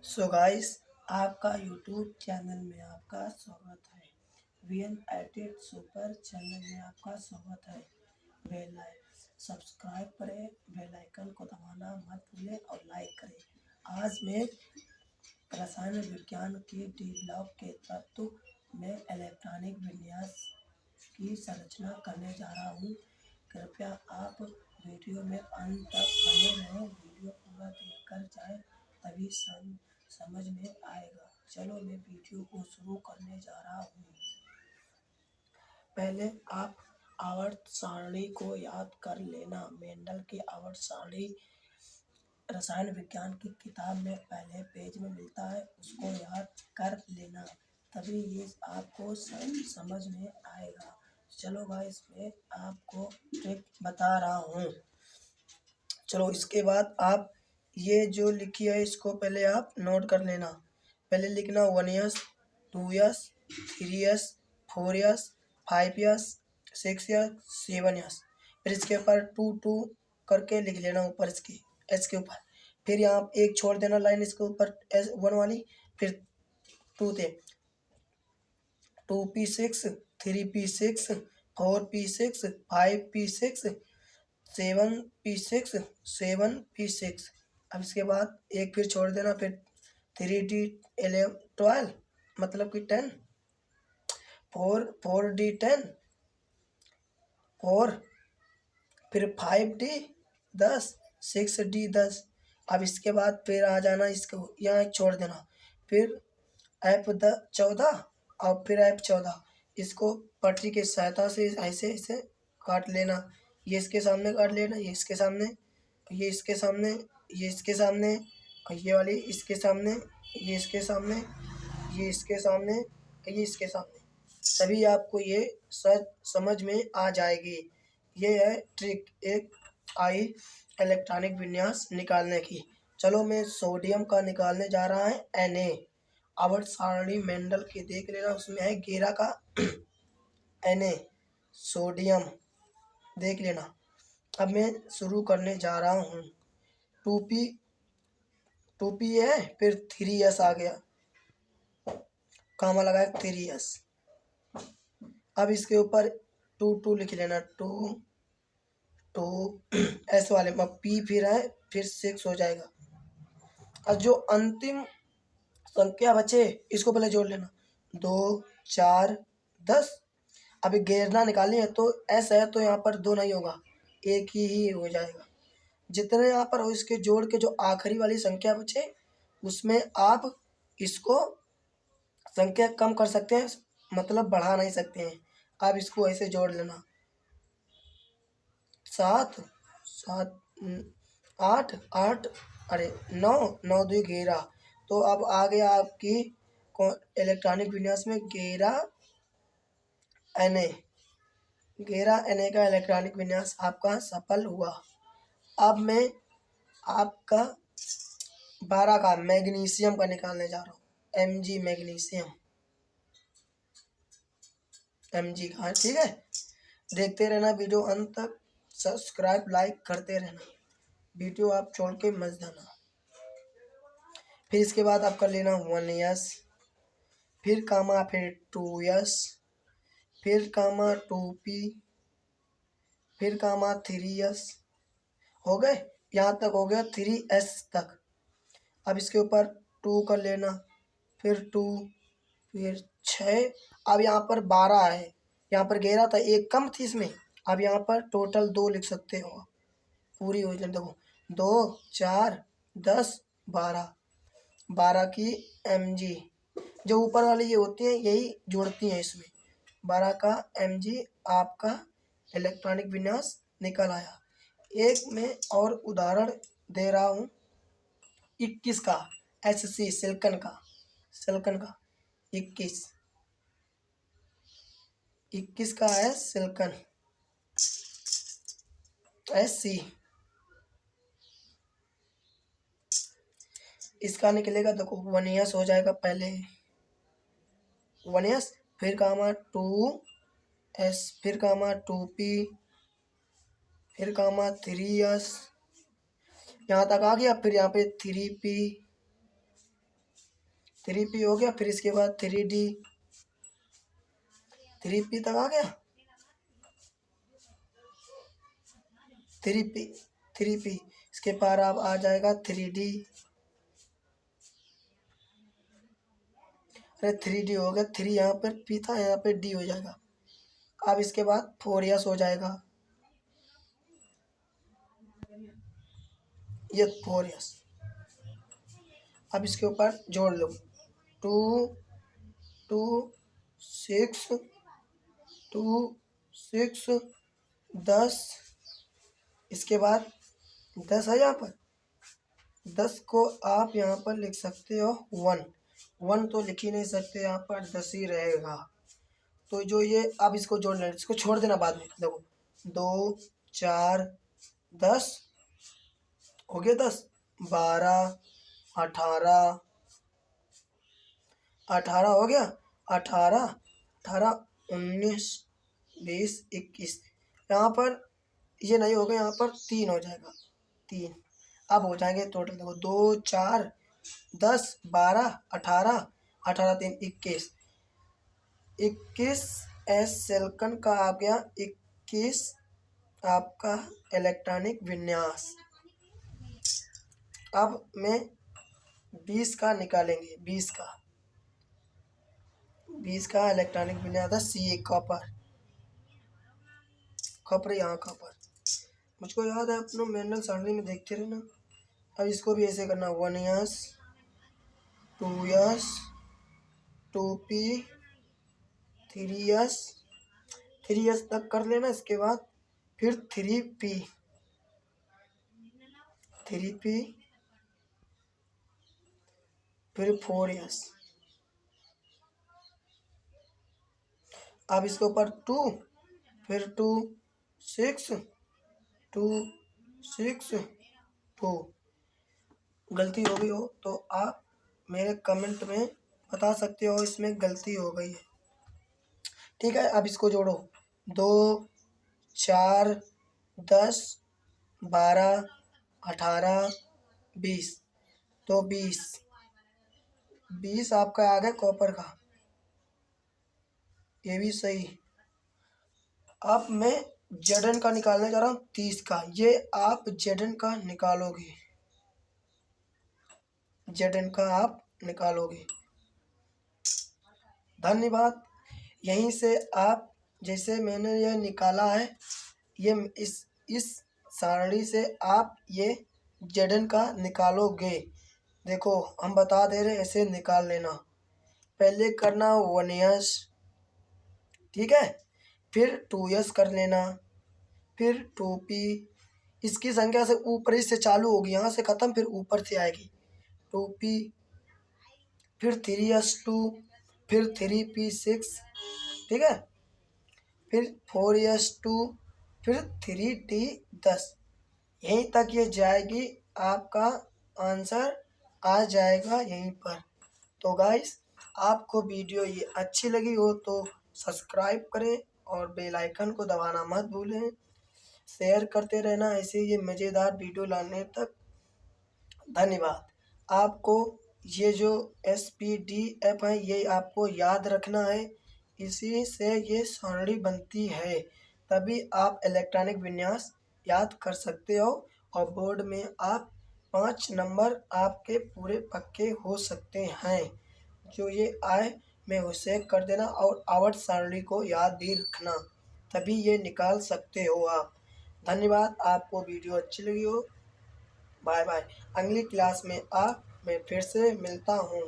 So guys, आपका YouTube channel में आपका स्वागत है। वीएन एडिट सुपर चैनल में आपका स्वागत है। बेल सब्सक्राइब करें, बेल आइकन को दबाना मत भूलें और लाइक करें। आज मैं रसायन विज्ञान के डी ब्लॉक के तत्व में इलेक्ट्रॉनिक विन्यास की संरचना करने जा रहा हूँ। कृपया आप वीडियो में अंत तक बने रहें। वीडियो पूरा देखकर जाएं, तभी समझ में आएगा। चलो मैं वीडियो को शुरू करने जा रहा हूँ। पहले आप आवर्त सारणी को याद कर लेना। मेंडल की आवर्त सारणी रसायन विज्ञान की किताब में पहले पेज में मिलता है, उसको याद कर लेना, तभी ये आपको समझ में आएगा। चलो गाइस, मैं आपको ट्रिक बता रहा हूँ। चलो इसके बाद आप ये जो लिखी है इसको पहले आप नोट कर लेना। पहले लिखना 1S 2S 3S 4S 5S 6S 7S। फिर इसके ऊपर 2 करके लिख लेना ऊपर इसके एस के ऊपर। फिर यहाँ एक छोड़ देना लाइन इसके ऊपर एस 1 वाली। फिर 2 थे 2P6 3P6 4P6 5P6 7P6 7P6। अब इसके बाद एक फिर छोड़ देना। फिर 3D11 12 मतलब कि 10 4D10 4। फिर 5D 10 6D10। अब इसके बाद फिर आ जाना, इसको यहाँ छोड़ देना। फिर F14 और फिर F14। इसको पटरी के सहायता से ऐसे ऐसे काट लेना। ये इसके सामने काट लेना, ये इसके सामने, ये इसके सामने, ये इसके सामने, और ये वाली इसके सामने, ये इसके सामने, ये इसके सामने, ये इसके सामने। तभी आपको ये समझ में आ जाएगी। ये है ट्रिक एक आई इलेक्ट्रॉनिक विन्यास निकालने की। चलो मैं सोडियम का निकालने जा रहा है Na। आवर्त सारणी मेंडल की देख लेना, उसमें है 11 का Na सोडियम देख लेना। अब मैं शुरू करने जा रहा हूँ। 2P है, फिर 3S आ गया, कामा लगाया 3S। अब इसके ऊपर 2 लिख लेना, 2 S वाले में P फिर है, फिर 6 हो जाएगा। और जो अंतिम संख्या बचे इसको पहले जोड़ लेना, 2 4 10। अभी घेरना निकालनी है तो S है तो यहाँ पर 2 नहीं होगा, एक ही हो जाएगा। जितने यहाँ पर हो इसके जोड़ के जो आखिरी वाली संख्या बचे उसमें आप इसको संख्या कम कर सकते हैं, मतलब बढ़ा नहीं सकते हैं। आप इसको ऐसे जोड़ लेना, 7 7 8 8 अरे 9 9 2 11। तो अब आ गया आपकी इलेक्ट्रॉनिक विन्यास में 11 Na का इलेक्ट्रॉनिक विन्यास आपका सफल हुआ। अब मैं आपका 12 का मैग्नीशियम का निकालने जा रहा हूँ। Mg मैग्नीशियम Mg का, ठीक है। देखते रहना वीडियो अंत तक, सब्सक्राइब लाइक करते रहना, वीडियो आप छोड़ के मत देना। फिर इसके बाद आप कर लेना 1S, फिर कामा, फिर 2S, फिर कामा 2P, फिर कामा 3S। हो गए, यहाँ तक हो गया 3S तक। अब इसके ऊपर 2 कर लेना, फिर 2, फिर 6। अब यहाँ पर 12 है, यहाँ पर 11 था, एक कम थी इसमें। अब यहाँ पर टोटल 2 लिख सकते हो, पूरी हो जाए। देखो 2 4 10 12, 12 की Mg जो ऊपर वाली ये होती है यही जोड़ती हैं इसमें। 12 का Mg आपका इलेक्ट्रॉनिक विन्यास निकल आया। एक मैं और उदाहरण दे रहा हूँ 21 का Sc सिलिकन का 21 का है सिलिकन Sc। इसका निकलेगा, देखो 1S हो जाएगा, पहले 1S, फिर कामा 2S, फिर कामा 2P, फिर कामा 3S, यहाँ तक आ गया। फिर यहाँ पे 3P, 3p हो गया। फिर इसके बाद 3d, 3p तक आ गया। 3p इसके पार अब आ जाएगा 3d। अरे 3d हो गया, 3 यहाँ पर p था, यहाँ पे d हो जाएगा। अब इसके बाद 4s हो जाएगा, ये 4s। अब इसके ऊपर जोड़ लो 2 2 6 2 6 10। इसके बाद 10 है यहाँ पर, 10 को आप यहाँ पर लिख सकते हो 1। 1 तो लिख ही नहीं सकते, यहाँ पर 10 ही रहेगा। तो जो ये अब इसको जोड़ लेना, इसको छोड़ देना बाद में। देखो 2 4 10 हो गया, 10 12 18 18 हो गया, 18 19 20 21। यहाँ पर ये नहीं होगा, यहाँ पर 3 हो जाएगा, 3। अब हो जाएंगे टोटल, देखो 2 4 10 12 18 18 3 21। 21 एस सेल्कन का आ गया, 21 आपका इलेक्ट्रॉनिक विन्यास। अब मैं 20 का निकालेंगे, 20 का इलेक्ट्रॉनिक विन्यास था CA कॉपर। यहाँ कॉपर मुझको याद है, अपना मैनुअल सारणी में देखते रहना। अब इसको भी ऐसे करना 1s 2s 2p 3s तक कर लेना। इसके बाद फिर 3p फिर 4s। अब इसके ऊपर 2 फिर 2 6 2 6 2। गलती हो गई हो तो आप मेरे कमेंट में बता सकते हो, इसमें गलती हो गई है, ठीक है। अब इसको जोड़ो 2 4 10 12 18 20। तो 20 आपका आ गया कॉपर का, ये भी सही। अब मैं Zn का निकालने जा रहा हूँ 30 का। ये आप Zn का निकालोगे, Zn का आप निकालोगे। धन्यवाद। यहीं से आप, जैसे मैंने ये निकाला है, ये इस सारणी से आप ये Zn का निकालोगे। देखो हम बता दे रहे, ऐसे निकाल लेना। पहले करना 1s, ठीक है, फिर 2s कर लेना, फिर 2p। इसकी संख्या से ऊपर से चालू होगी, यहाँ से ख़त्म, फिर ऊपर से आएगी 2p, फिर 3s2, फिर 3p6, ठीक है, फिर 4s2, फिर 3d10। यहीं तक ये जाएगी, आपका आंसर आ जाएगा यहीं पर। तो गाइस, आपको वीडियो ये अच्छी लगी हो तो सब्सक्राइब करें और बेल आइकन को दबाना मत भूलें। शेयर करते रहना ऐसे ये मज़ेदार वीडियो लाने तक। धन्यवाद। आपको ये जो SPDF है, ये आपको याद रखना है, इसी से ये सारणी बनती है, तभी आप इलेक्ट्रॉनिक विन्यास याद कर सकते हो और बोर्ड में आप 5 नंबर आपके पूरे पक्के हो सकते हैं। जो ये आए मैं उसे कर देना और आवर्त सारणी को याद भी रखना, तभी ये निकाल सकते हो आप। धन्यवाद। आपको वीडियो अच्छी लगी हो, बाय बाय। अगली क्लास में मैं फिर से मिलता हूँ।